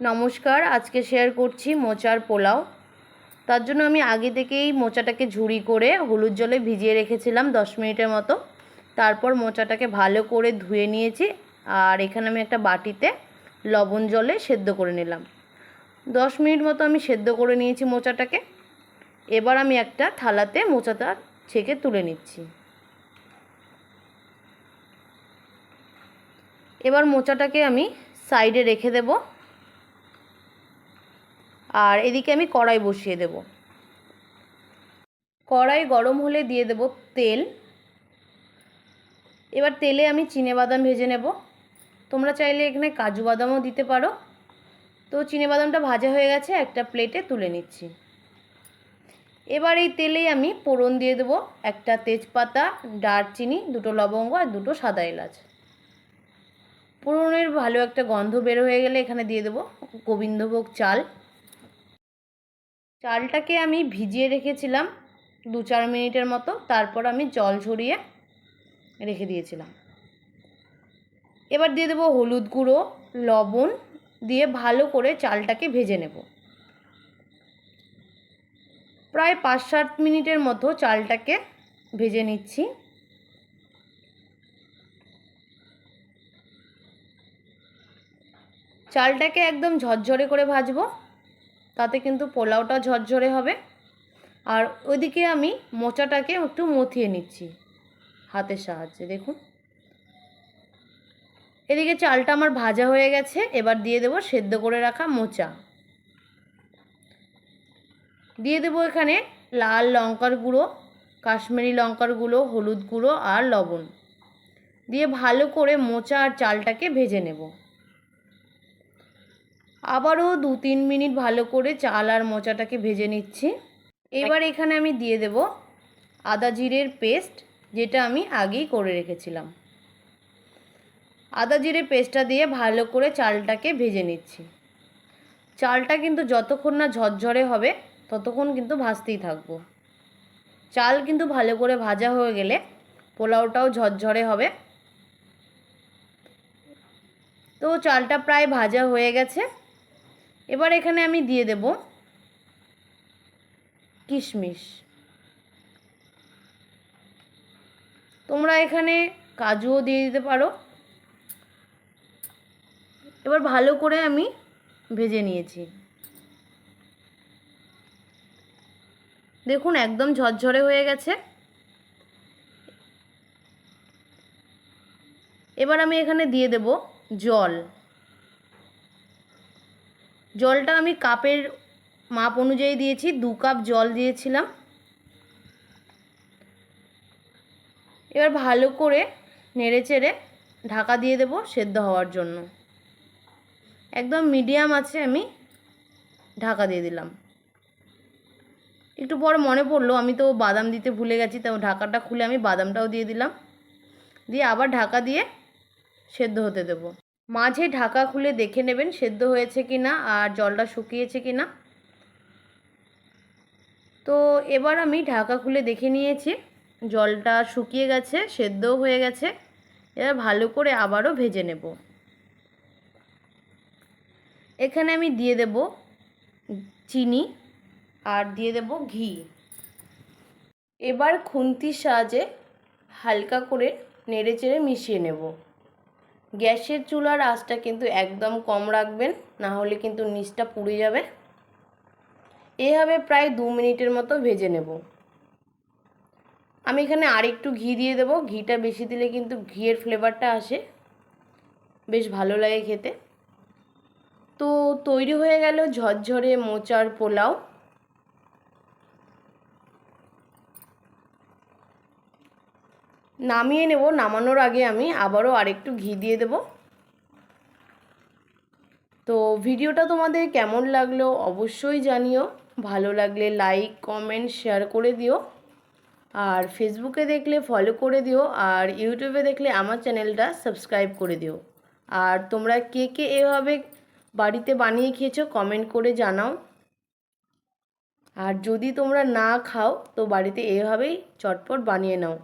নমস্কার, আজকে শেয়ার করছি মোচার পোলাও। তার জন্য আমি আগে থেকেই মোচাটাকে ঝুরি করে হলুদ জলে ভিজিয়ে রেখেছিলাম 10 মিনিটের মতো। তারপর মোচাটাকে ভালো করে ধুয়ে নিয়েছি, আর এখানে আমি একটা বাটিতে লবণ জলে সেদ্ধ করে নিলাম। 10 মিনিট মতো আমি সেদ্ধ করে নিয়েছি মোচাটাকে। এবার আমি একটা থালাতে মোচাটা ছেঁকে তুলে নিচ্ছি। এবার মোচাটাকে আমি সাইডে রেখে দেব, আর এদিকে আমি কড়াই বসিয়ে দেব। কড়াই গরম হলে দিয়ে দেব তেল। এবার তেলে আমি চিনেবাদাম ভেজে নেব। তোমরা চাইলে এখানে কাজু বাদামও দিতে পারো। তো চিনেবাদামটা ভাজা হয়ে গেছে, একটা প্লেটে তুলে নিচ্ছি। এবার এই তেলেই আমি ফোড়ন দিয়ে দেব একটা তেজপাতা, দারচিনি, 2টো লবঙ্গ আর 2টো সাদা এলাচ। ফোড়নের ভালো একটা গন্ধ বের হয়ে গেলে এখানে দিয়ে দেব গোবিন্দভোগ চাল। চালটাকে আমি ভিজিয়ে রেখেছিলাম 2-4 মিনিটের মতো, তারপর আমি জল ঝরিয়ে রেখে দিয়েছিলাম। এবার দিয়ে দেব হলুদ গুঁড়ো, লবণ দিয়ে ভালো করে চালটাকে ভেজে নেব। প্রায় 5-7 মিনিটের মতো চালটাকে ভেজে নিচ্ছি। চালটাকে একদম ঝরঝরে করে ভাজবো, তাতে কিন্তু পোলাওটা ঝরঝরে হবে। আর ওইদিকে আমি মোচাটাকে একটু মথিয়ে নিচ্ছি হাতের সাহায্যে। দেখুন, এদিকে চালটা আমার ভাজা হয়ে গেছে। এবার দিয়ে দেব সেদ্ধ করে রাখা মোচা। দিয়ে দেব এখানে লাল লঙ্কার গুঁড়ো, কাশ্মীরি লঙ্কার গুঁড়ো, হলুদ গুঁড়ো আর লবণ দিয়ে ভালো করে মোচা আর চালটাকে ভেজে নেব। আবারও 2-3 মিনিট ভালো করে চাল আর মোচাটাকে ভেজে নিচ্ছি। এবার এখানে আমি দিয়ে দেব আদা জিরের পেস্ট, যেটা আমি আগেই করে রেখেছিলাম। আদা জিরে পেস্টটা দিয়ে ভালো করে চালটাকে ভেজে নিচ্ছি। চালটা কিন্তু যতক্ষণ না ঝরঝরে হবে ততক্ষণ কিন্তু ভাজতেই থাকবো। চাল কিন্তু ভালো করে ভাজা হয়ে গেলে পোলাওটাও ঝরঝরে হবে। তো চালটা প্রায় ভাজা হয়ে গেছে। এবার এখানে আমি দিয়ে দেব কিশমিশ। তোমরা এখানে কাজুও দিয়ে দিতে পারো। এবার ভালো করে আমি ভেজে নিয়েছি। দেখুন, একদম ঝরঝরে হয়ে গেছে। এবার আমি এখানে দিয়ে দেব জল। জলটা আমি কাপের মাপ অনুযায়ী দিয়েছি, 2 কাপ জল দিয়েছিলাম। এবার ভালো করে নেড়েচেড়ে ঢাকা দিয়ে দেব সেদ্ধ হওয়ার জন্য। একদম মিডিয়াম আছে আমি ঢাকা দিয়ে দিলাম। একটু পরে মনে পড়লো আমি তো বাদাম দিতে ভুলে গেছি, তো ঢাকাটা খুলে আমি বাদামটাও দিয়ে দিলাম। দিয়ে আবার ঢাকা দিয়ে সেদ্ধ হতে দেব। মাঝে ঢাকা খুলে দেখে নেবেন সেদ্ধ হয়েছে কি না আর জলটা শুকিয়েছে কি না। তো এবার আমি ঢাকা খুলে দেখে নিয়েছি, জলটা শুকিয়ে গেছে, সেদ্ধও হয়ে গেছে। এবার ভালো করে আবারও ভেজে নেব। এখানে আমি দিয়ে দেব চিনি আর দিয়ে দেব ঘি। এবার খুন্তির সাহায্যে হালকা করে নেড়েচেড়ে মিশিয়ে নেব। গ্যাসের চুলার আঁচটা কিন্তু একদম কম রাখবেন, না হলে কিন্তু নিচটা পুড়ে যাবে। এভাবে প্রায় 2 মিনিটের মতো ভেজে নেব। আমি এখানে আরেকটু ঘি দিয়ে দেব। ঘিটা বেশি দিলে কিন্তু ঘিয়ের ফ্লেভারটা আসে, বেশ ভালো লাগে খেতে। তো তৈরি হয়ে গেল ঝরঝরে মোচার পোলাও। নামিয়ে নেব। নামানোর আগে আমি আবারও আরেকটু ঘি দিয়ে দেব। তো ভিডিওটা তোমাদের কেমন লাগলো অবশ্যই জানিও। ভালো লাগলে লাইক, কমেন্ট, শেয়ার করে দিও। আর ফেসবুকে দেখলে ফলো করে দিও, আর ইউটিউবে দেখলে আমার চ্যানেলটা সাবস্ক্রাইব করে দিও। আর তোমরা কে কে এভাবে বাড়িতে বানিয়ে খেয়েছো কমেন্ট করে জানাও। আর যদি তোমরা না খাও তো বাড়িতে এভাবেই চটপট বানিয়ে নাও।